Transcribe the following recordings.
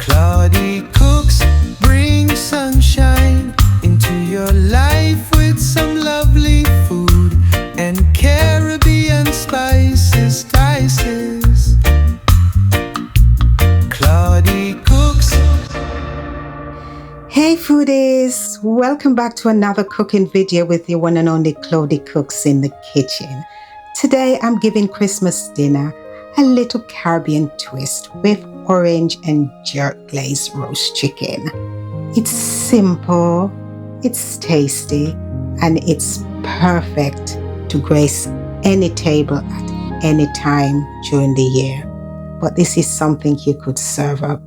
Cloudy cooks bring sunshine into your life with some lovely food and Caribbean spices, spices. Cloudy cooks. Hey foodies, welcome back to another cooking video with your one and only Cloudy Cooks in the kitchen. Today I'm giving Christmas dinner a little Caribbean twist with orange and jerk glazed roast chicken. It's simple, it's tasty, and it's perfect to grace any table at any time during the year. But this is something you could serve up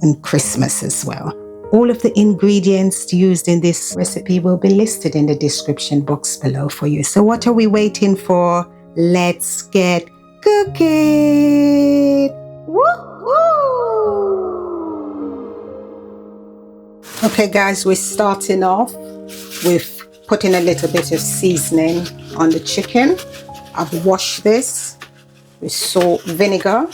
on Christmas as well. All of the ingredients used in this recipe will be listed in the description box below for you. So what are we waiting for? Let's get cooking! Woo-hoo! Okay guys, we're starting off with putting a little bit of seasoning on the chicken. I've washed this with salt, vinegar,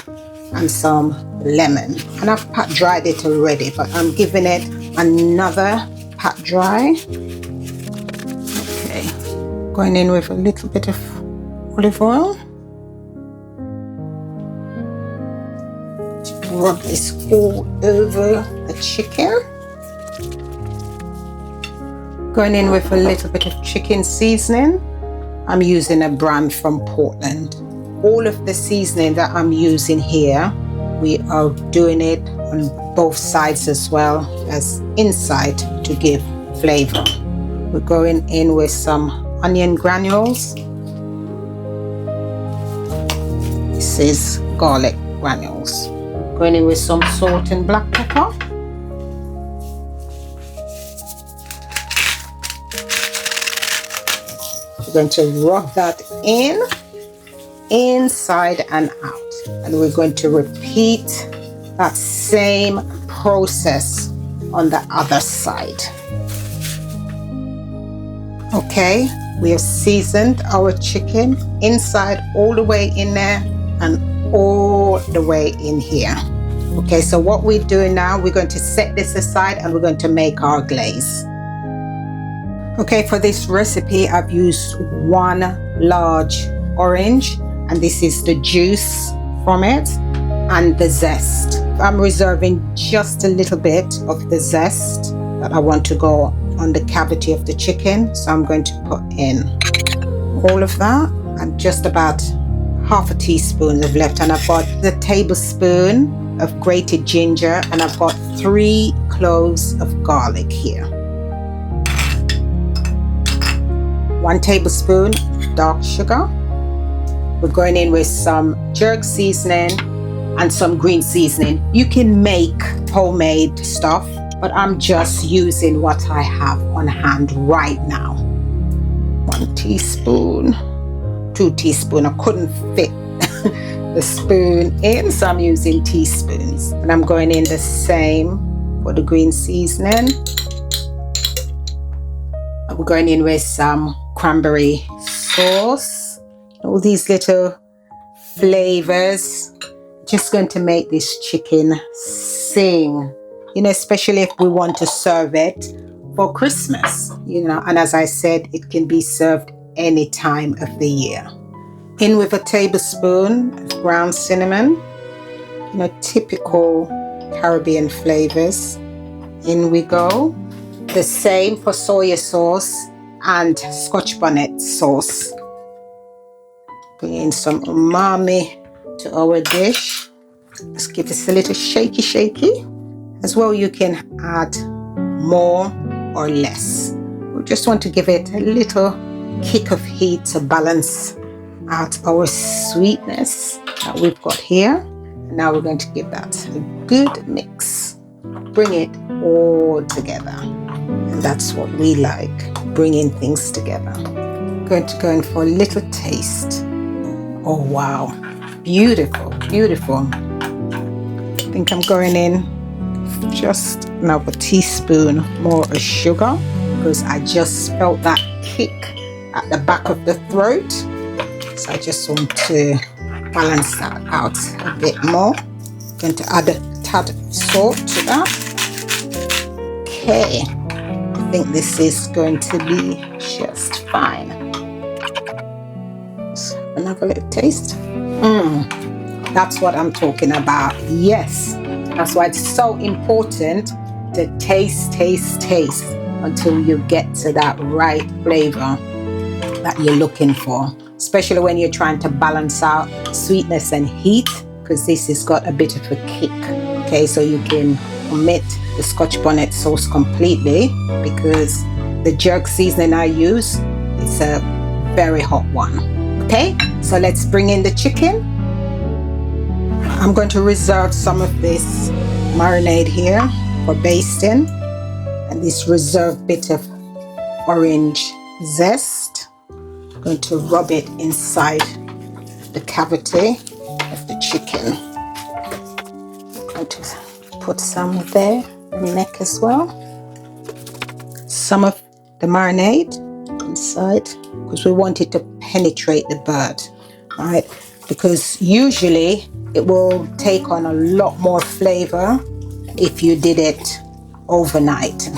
and some lemon, and I've pat dried it already, but I'm giving it another pat dry. Okay, going in with a little bit of olive oil to rub this all over the chicken. Going in with a little bit of chicken seasoning. I'm using a brand from Portland. All of the seasoning that I'm using here, we are doing it on both sides as well as inside to give flavor. We're going in with some onion granules. This is garlic granules. Going in with some salt and black pepper. We're going to rub that in, inside and out, and we're going to repeat that same process on the other side. Okay, we have seasoned our chicken inside all the way in there and all the way in here. Okay, so what we're doing now, we're going to set this aside and we're going to make our glaze. Okay, for this recipe I've used one large orange, and this is the juice from it and the zest. I'm reserving just a little bit of the zest that I want to go on the cavity of the chicken, so I'm going to put in all of that, and just about half a teaspoon of left, and I've got the tablespoon of grated ginger, and I've got 3 cloves of garlic here. 1 tablespoon dark sugar. We're going in with some jerk seasoning and some green seasoning. You can make homemade stuff, but I'm just using what I have on hand right now. 1 teaspoon, 2 teaspoons. I couldn't fit the spoon in, so I'm using teaspoons. And I'm going in the same for the green seasoning. And we're going in with some cranberry sauce. All these little flavors, just going to make this chicken sing, you know, especially if we want to serve it for Christmas, you know, and as I said, it can be served any time of the year. In with a tablespoon of ground cinnamon, you know, typical Caribbean flavors. In we go. The same for soy sauce and Scotch bonnet sauce. Bring in some umami to our dish. Let's give this a little shaky. As well, you can add more or less. We just want to give it a little kick of heat to balance out our sweetness that we've got here. And now we're going to give that a good mix. Bring it all together. And that's what we like, bringing things together. Going to go in for a little taste. Oh wow, beautiful, beautiful. I think I'm going in just another teaspoon more of sugar, because I just felt that kick at the back of the throat. So I just want to balance that out a bit more. I'm going to add a tad of salt to that. Okay, I think this is going to be just fine. Let's have another little taste. That's what I'm talking about. Yes, that's why it's so important to taste until you get to that right flavor that you're looking for, especially when you're trying to balance out sweetness and heat, because this has got a bit of a kick. Okay, so you can omit the Scotch bonnet sauce completely, because the jerk seasoning I use is a very hot one. Okay, so let's bring in the chicken. I'm going to reserve some of this marinade here for basting, and this reserved bit of orange zest. I'm going to rub it inside the cavity of the chicken. I'm going to put some there, the neck as well. Some of the marinade inside, because we want it to penetrate the bird, right? Because usually it will take on a lot more flavor if you did it overnight.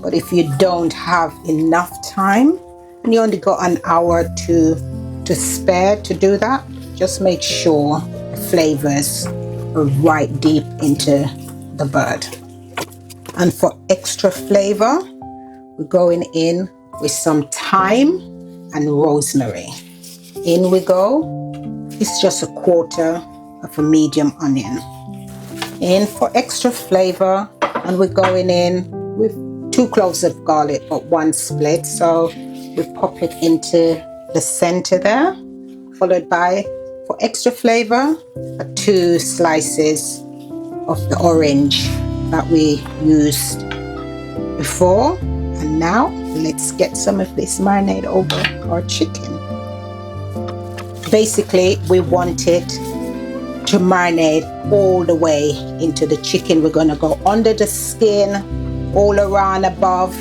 But if you don't have enough time and you only got an hour to spare to do that, just make sure the flavors are right deep into the bird. And for extra flavor, we're going in with some thyme and rosemary. In we go. It's just a quarter of a medium onion. In for extra flavor, and we're going in with 2 cloves of garlic, but 1 split. So we pop it into the center there, followed by, for extra flavor, 2 slices of the orange that we used before. And now let's get some of this marinade over our chicken. Basically, we want it to marinate all the way into the chicken. We're going to go under the skin, all around, above,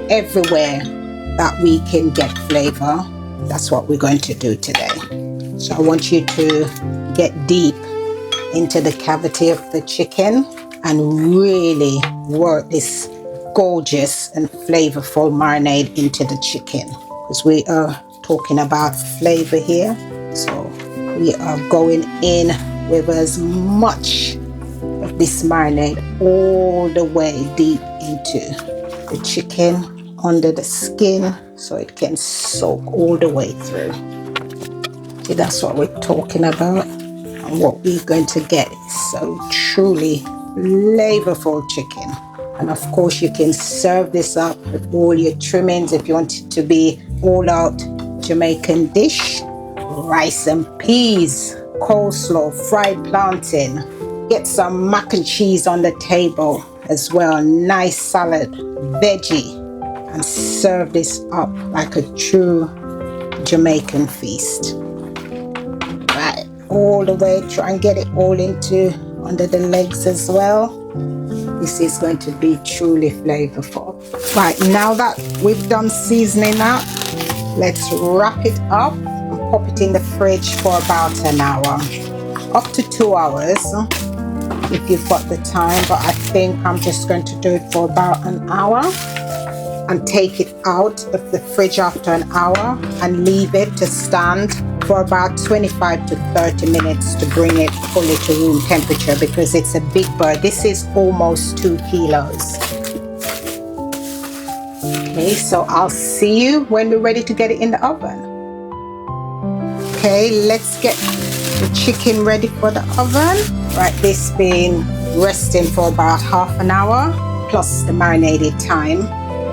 everywhere that we can get flavor. That's what we're going to do today. So I want you to get deep into the cavity of the chicken and really work this gorgeous and flavorful marinade into the chicken, because we are talking about flavor here. So we are going in with as much of this marinade all the way deep into the chicken, under the skin, so it can soak all the way through. See, that's what we're talking about. And what we're going to get is so truly flavorful chicken. And of course, you can serve this up with all your trimmings if you want it to be all out Jamaican dish. Rice and peas, coleslaw, fried plantain. Get some mac and cheese on the table as well. Nice salad, veggie, and serve this up like a true Jamaican feast. Right, all the way, try and get it all into under the legs as well. This is going to be truly flavorful. Right, now that we've done seasoning up, let's wrap it up and pop it in the fridge for about an hour, up to 2 hours if you've got the time, but I think I'm just going to do it for about an hour and take it out of the fridge after an hour and leave it to stand for about 25 to 30 minutes to bring it fully to room temperature, because it's a big bird. This is almost 2 kilos. Okay, so I'll see you when we're ready to get it in the oven. Okay, let's get the chicken ready for the oven. Right, this been resting for about half an hour plus the marinated time.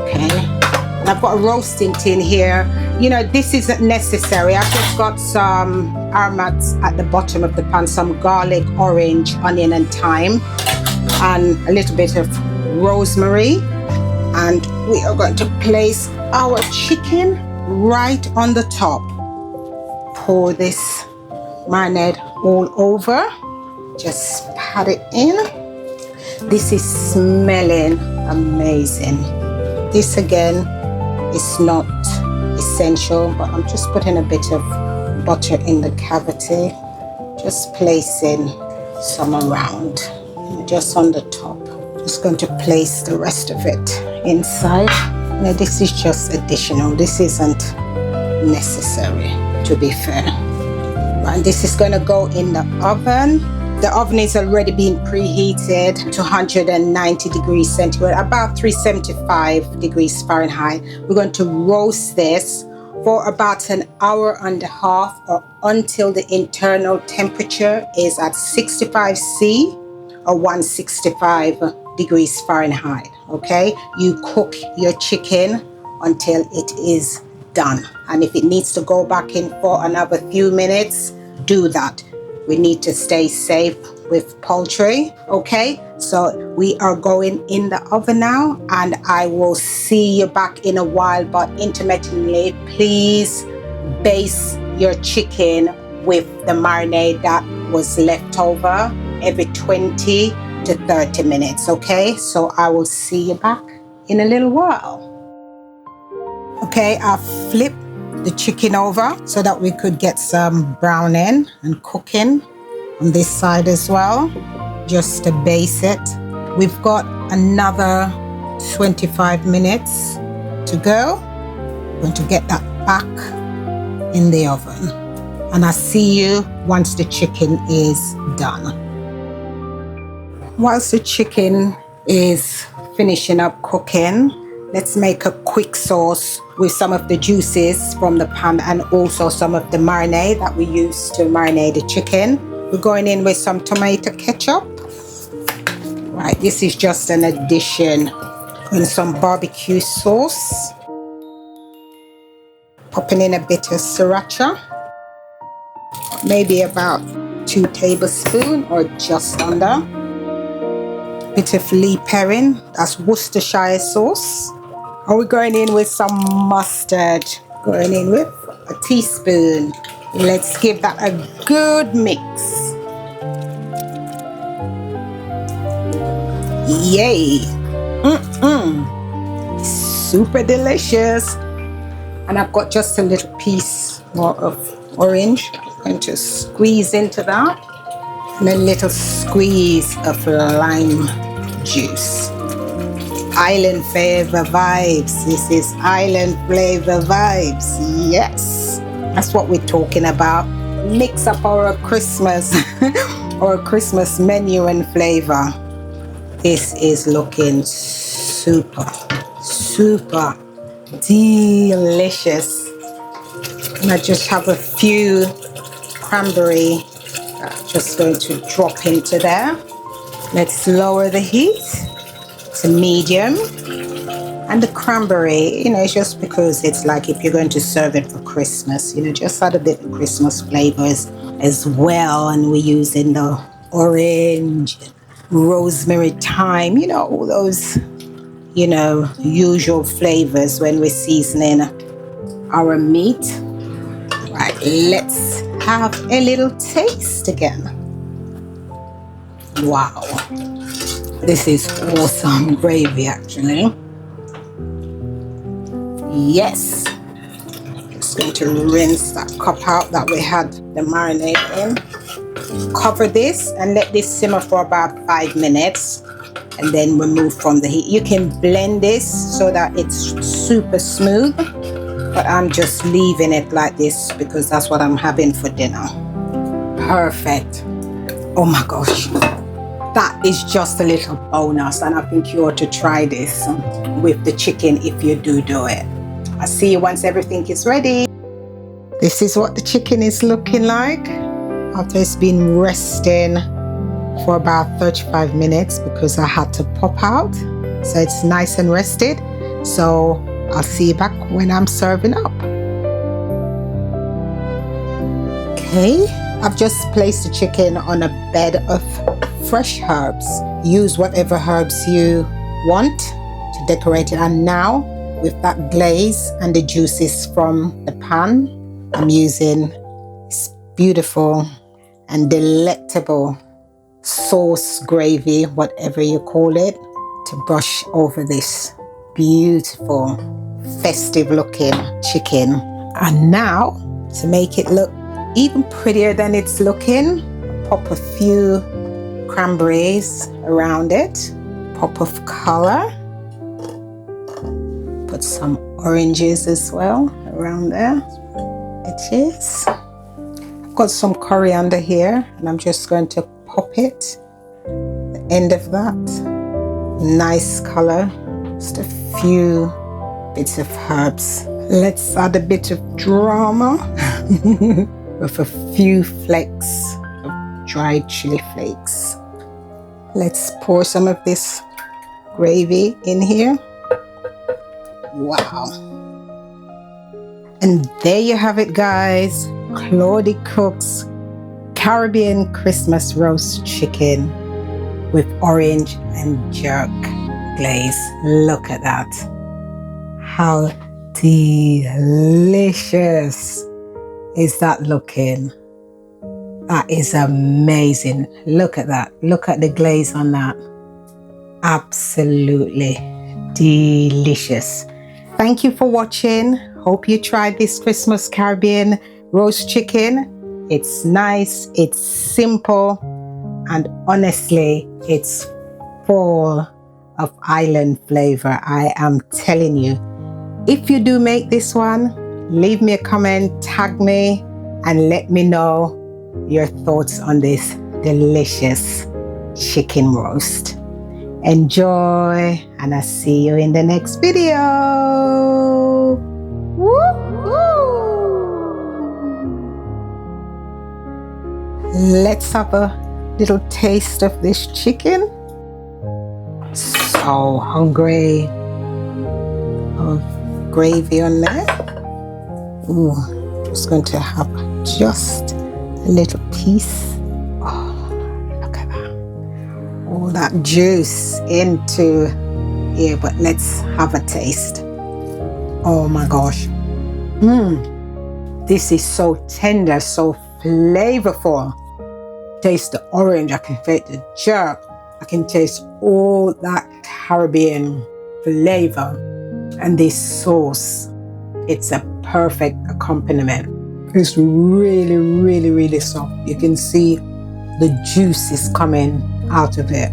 Okay, and I've got a roasting tin here. You know, this isn't necessary. I've just got some aromats at the bottom of the pan, some garlic, orange, onion and thyme, and a little bit of rosemary. And we are going to place our chicken right on the top. Pour this marinade all over. Just pat it in. This is smelling amazing. This again is not essential, but I'm just putting a bit of butter in the cavity, just placing some around. just on the top. Just going to place the rest of it inside. Now this is just additional. This isn't necessary, to be fair. And this is going to go in the oven. The oven is already being preheated to 190 degrees centigrade, about 375 degrees Fahrenheit. We're going to roast this for about an hour and a half, or until the internal temperature is at 65 C or 165 degrees Fahrenheit. Okay, you cook your chicken until it is done, and if it needs to go back in for another few minutes, do that. We need to stay safe with poultry. Okay, so we are going in the oven now, and I will see you back in a while, but intermittently please baste your chicken with the marinade that was left over every 20 to 30 minutes. Okay, so I will see you back in a little while. Okay, I'll flip the chicken over so that we could get some browning and cooking on this side as well, just to baste it. We've got another 25 minutes to go. I'm going to get that back in the oven, and I'll see you once the chicken is done. Whilst the chicken is finishing up cooking, let's make a quick sauce with some of the juices from the pan and also some of the marinade that we use to marinate the chicken. We're going in with some tomato ketchup. Right, this is just an addition. And some barbecue sauce. Popping in a bit of sriracha. Maybe about 2 tablespoons or just under. Bit of Lee Perrin, that's Worcestershire sauce. And we're going in with some mustard. Going in with a teaspoon. Let's give that a good mix. Yay! Super delicious. And I've got just a little piece more of orange. I'm going to squeeze into that. And a little squeeze of lime juice. Island flavor vibes. This is island flavor vibes. Yes, that's what we're talking about. Mix up our Christmas or Christmas menu and flavor. This is looking super delicious. And I just have a few cranberry just going to drop into there. Let's lower the heat to medium. And the cranberry, it's just because it's like if you're going to serve it for Christmas, just add a bit of Christmas flavors as well. And we're using the orange, rosemary, thyme, all those, usual flavors when we're seasoning our meat. Right, let's have a little taste again. Wow, this is awesome gravy actually. Yes, just going to rinse that cup out that we had the marinade in. Cover this and let this simmer for about 5 minutes, and then remove from the heat. You can blend this so that it's super smooth, but I'm just leaving it like this because that's what I'm having for dinner. Perfect. Oh my gosh, that is just a little bonus, and I think you ought to try this with the chicken if you do it. I'll see you once everything is ready. This is what the chicken is looking like after it's been resting for about 35 minutes because I had to pop out. So it's nice and rested. So I'll see you back when I'm serving up. Okay, I've just placed the chicken on a bed of fresh herbs. Use whatever herbs you want to decorate it. And now with that glaze and the juices from the pan, I'm using this beautiful and delectable sauce, gravy, whatever you call it, to brush over this beautiful festive looking chicken. And now to make it look even prettier than it's looking, pop a few cranberries around it, pop of color, put some oranges as well around there. It is. I've got some coriander here and I'm just going to pop it, the end of that. Nice color, just a few bits of herbs. Let's add a bit of drama with a few flakes of dried chili flakes. Let's pour some of this gravy in here. Wow. And there you have it, guys. Claudie Cook's Caribbean Christmas roast chicken with orange and jerk glaze. Look at that. How delicious is that looking? That is amazing. Look at that. Look at the glaze on that. Absolutely delicious. Thank you for watching. Hope you tried this Christmas Caribbean roast chicken. It's nice, it's simple, and honestly, it's full of island flavor. I am telling you. If you do make this one, leave me a comment, tag me, and let me know your thoughts on this delicious chicken roast. Enjoy, and I'll see you in the next video. Woo-hoo! Let's have a little taste of this chicken. So hungry. Oh, gravy on there. Ooh, just going to have just a little piece. Oh, look at that. All that juice into here, but let's have a taste. Oh my gosh. This is so tender, so flavorful. Taste the orange, I can taste the jerk, I can taste all that Caribbean flavor. And this sauce, it's a perfect accompaniment. It's really, really, really soft. You can see the juice is coming out of it.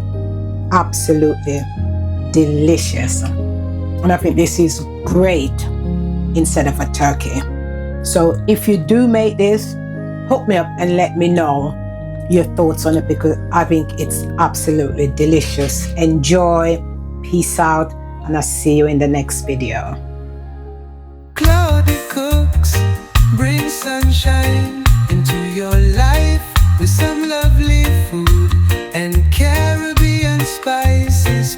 Absolutely delicious. And I think this is great instead of a turkey. So if you do make this, hook me up and let me know your thoughts on it, because I think it's absolutely delicious. Enjoy, peace out, and I'll see you in the next video. Claudie Cooks bring sunshine into your life with some lovely food and Caribbean spices.